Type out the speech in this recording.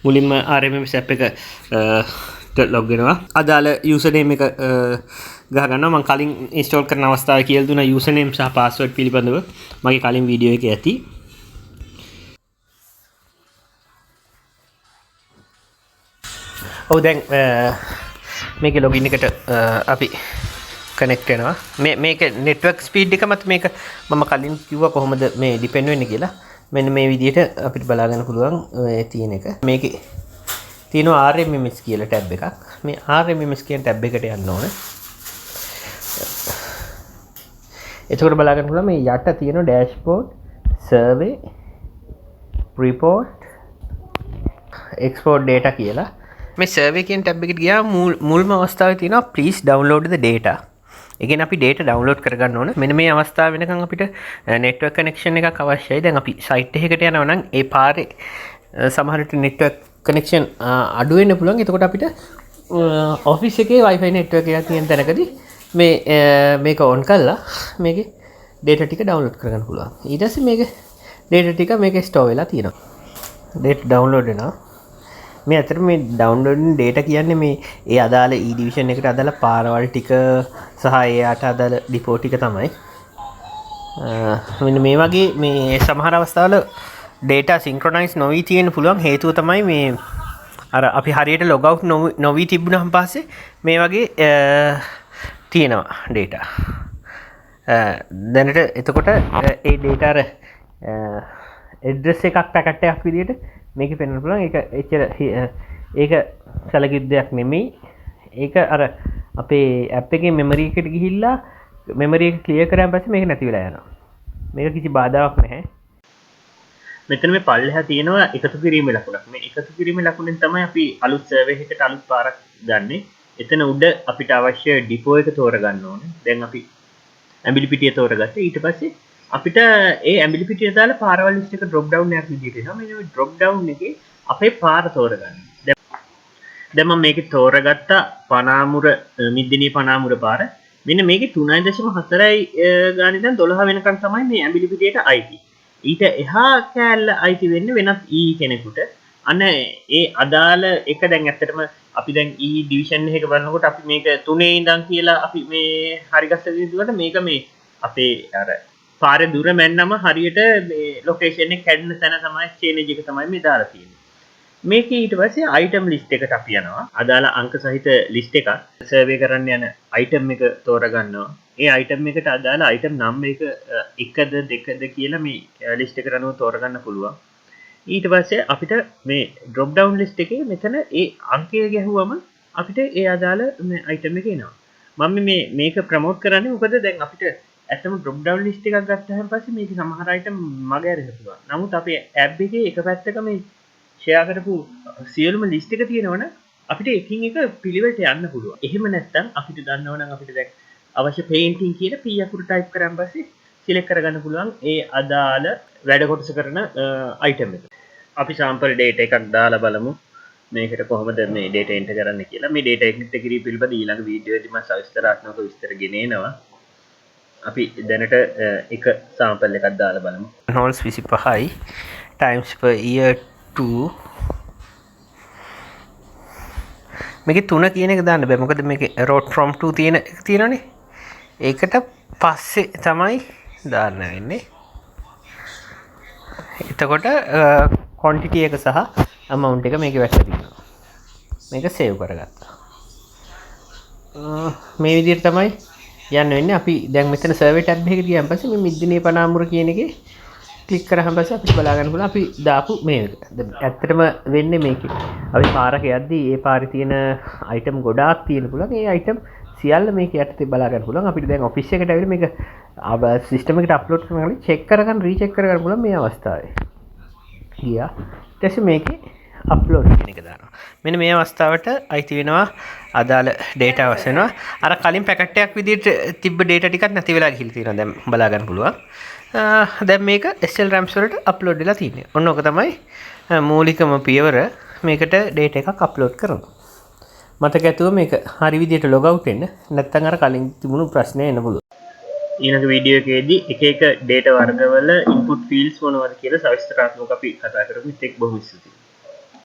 මුලින්ම RMMS app එක log වෙනවා. අදාළ යූසර් නේම් එක ගහ ගන්නවා. මම කලින් ඉන්ස්ටෝල් කරන අවස්ථාවේ කියලා දුන්නා යූසර් නේම් සහ පාස්වර්ඩ් පිළිබඳව මගේ කලින් වීඩියෝ එකේ ඇති. ඔව් දැන් මේකේ ලොගින් එකට අපි කනෙක්ට් වෙනවා. මේක නෙට්වර්ක් ස්පීඩ් එක මත මේක මම කලින් කිව්වා කොහොමද මේ ඩිපෙන්ඩ් වෙන්නේ කියලා. මෙන්න මේ විදිහට අපිට බලා ගන්න පුළුවන් තියෙන එක. මේකේ තියෙනවා RMMS කියලා ටැබ් එකක්. මේ RMMS කියන ටැබ් එකට යන්න ඕන. එතකොට බලා ගන්න පුළුවන් මේ යට තියෙන dashboard, survey, report, export data කියලා. මේ survey කියන ටැබ් එකට ගියාම මුල්ම අවස්ථාවේ තියෙනවා please download the data. ඒ කියන්නේ අපි data download කරගන්න ඕන. මෙන්න මේ අවස්ථාව වෙනකන් අපිට network connection එකක් අවශ්‍යයි. දැන් අපි site එකකට යනවා නම් ඒ පාරේ සමහර විට network connection අඩු වෙන්න පුළුවන්. එතකොට අපිට office එකේ wifi network එකක් තියෙන තැනකදී මේක on කරලා මේකේ data ටික download කරගන්න පුළුවන්. ඊට පස්සේ මේක data ටික මේකේ store වෙලා තියෙනවා. data download වෙනවා. මේ අතර මේ ඩවුන්ලෝඩින් data කියන්නේ මේ ඒ අදාළ E division එකට අදාළ පාරවල් ටික සහ ඒකට අදාළ ඩිපෝ ටික තමයි. මෙන්න මේ වගේ මේ සමහර අවස්ථාවල data synchronize නොවි තියෙන්න පුළුවන් හේතුව තමයි මේ අර අපි හරියට log out නොවි තිබුණාන් පස්සේ මේ වගේ තියෙනවා data. දැනට එතකොට ඒ data අර address එකක් පැකට් එකක් විදියට මේක පෙන්වන්න පුළුවන්. ඒක එච්චර ඒක සැලකිද්දයක් නෙමෙයි. ඒක අර අපේ ඇප් එකේ මෙමරි එකට ගිහිල්ලා මෙමරි එක ක්ලියර් කරාන් පස්සේ මේක නැති වෙලා යනවා. මේක කිසි බාධාවක් නැහැ. මෙතන මේ පල්ලෙහා තියෙනවා එකතු කිරීමේ ලකුණක්. මේ එකතු කිරීමේ ලකුණෙන් තමයි අපි අලුත් සර්වර් එකකට අලුත් පාරක් ගන්නෙ. එතන උඩ අපිට අවශ්‍ය ඩිපෝ එක තෝරගන්න ඕනේ. දැන් අපි ඇඹිලි පිටිය තෝරගත්තා. ඊට පස්සේ අපිට ඒ ඇඹිලි පිටිය දාලා පාරවල් ලිස්ට් එක drop down එකක් විදිහට එනවා. මෙන්න මේ drop down එකේ අපේ පාර තෝරගන්න. දැන් මම මේකේ තෝරගත්ත පනාමුර මිද්දිනිය පනාමුර පාර. මෙන්න මේකේ 3.4යි ගාන ඉඳන් 12 වෙනකන් තමයි මේ ඇඹිලි පිටියට අයිති. ඊට එහා කෑල්ල අයිති වෙන්නේ වෙනත් E කෙනෙකුට. අන්න ඒ අදාළ එක දැන් ඇත්තටම අපි දැන් E division එක බලනකොට අපි මේක 3 ඉඳන් කියලා අපි මේ හරි ගස්ස දිනුවට මේක මේ අපේ අර පාරේ දුර මැන්නම හරියට මේ ලොකේෂන් එක කැඩෙන තැන තමයි චේන්ජ් එක තමයි මේ දාලා තියෙන්නේ. මේක ඊට පස්සේ item list එකට අපි යනවා. අදාළ අංක සහිත list එකක් සර්වේ කරන්න යන item එක තෝරගන්නවා. ඒ item එකට අදාළ item number එක 1ද 2ද කියලා මේ list එකට අනුව තෝරගන්න පුළුවන්. ඊට පස්සේ අපිට මේ drop down list එකේ මෙතන ඒ අංකය ගැහුවම අපිට ඒ අදාළ මේ item එක එනවා. මම මේක ප්‍රොමෝට් කරන්නේ මොකද දැන් අපිට ඇත්තම drop down list එකක් ගත්තාම පස්සේ මේක සමහර item මග ඇරෙන්න පුළුවන්. නමුත් අපේ app එකේ එක පැත්තක මේ share කරපු සියලුම list එක තියෙනවනම් අපිට එකින් එක පිළිවෙලට යන්න පුළුවන්. එහෙම නැත්නම් අපිට දන්නවනම් අපිට දැන් අවශ්‍ය painting කියලා P අකුර type කරාන් පස්සේ select කරගන්න පුළුවන් ඒ අදාළ වැඩ කොටස කරන item එක. අපි sample data එකක් දාලා බලමු. මේකට කොහොමද මේ data enter කරන්න කියලා. මේ data enter කිරීම පිළිබඳ ඊළඟ වීඩියෝ එකේදී මම සවිස්තරාත්මකව විස්තර ගෙනෙනවා. අපි දැනට එක sample එකක් දාලා බලමු. Holes 25යි times per year 2 මේකේ 3 කියන එක දාන්න බෑ. මොකද මේකේ root from 2 තියෙනනේ. ඒකට පස්සේ තමයි දාන්න වෙන්නේ. එතකොට quantity එක සහ amount එක මේකේ වැටලා තියෙනවා. මේක save කරගත්තා. මේ විදිහට තමයි යන්න වෙන්නේ. අපි දැන් මෙතන survey tab එකකට ගියාන් පස්සේ මේ මිද්දිනේ පනාමුර කියන එකේ ක්ලික් කරාම පස්සේ අපිට බලා ගන්න පුළුවන් අපි දාපු මේක. ඇත්තටම වෙන්නේ මේකේ. අපි පාරක යද්දී ඒ පාරේ තියෙන item ගොඩාක් තියෙන පුළුවන්. ඒ item සියල්ල මේක යටතේ බලා ගන්න පුළුවන්. අපිට දැන් ඔෆිස් එකට ඇවිල්ලා මේක සිස්ටම් එකට අප්ලෝඩ් කරනවා චෙක් කරගන්න රීචෙක් කරගන්න පුළුවන් මේ අවස්ථාවේ. ගියා. ඊට පස්සේ මේකේ අප්ලෝඩ් කියන එක දානවා. මෙන්න මේ අවස්ථාවට අයිති වෙනවා අදාළ data අවශ්‍ය වෙනවා. අර කලින් පැකට් එකක් විදිහට තිබ්බ data ටිකක් නැති වෙලා ගිහිල්ලා තියෙනවා. දැන් බලා ගන්න පුළුවන්. දැන් මේක SL RAMs වලට අප්ලෝඩ් වෙලා තියෙන්නේ. ඔන්න ඔක තමයි මූලිකම පියවර. මේකට data එකක් අප්ලෝඩ් කරනවා. මතක ඇතුව මේක හරි විදිහට log out වෙන්න. නැත්නම් අර කලින් තිබුණු ප්‍රශ්නේ එන්න පුළුවන්. ඊළඟ වීඩියෝ එකේදී එක එක data වර්ගවල input fields මොනවද කියලා සවිස්තරාත්මකව අපි කතා කරමු. ඒත් එක් බොහොම ස්තුතියි.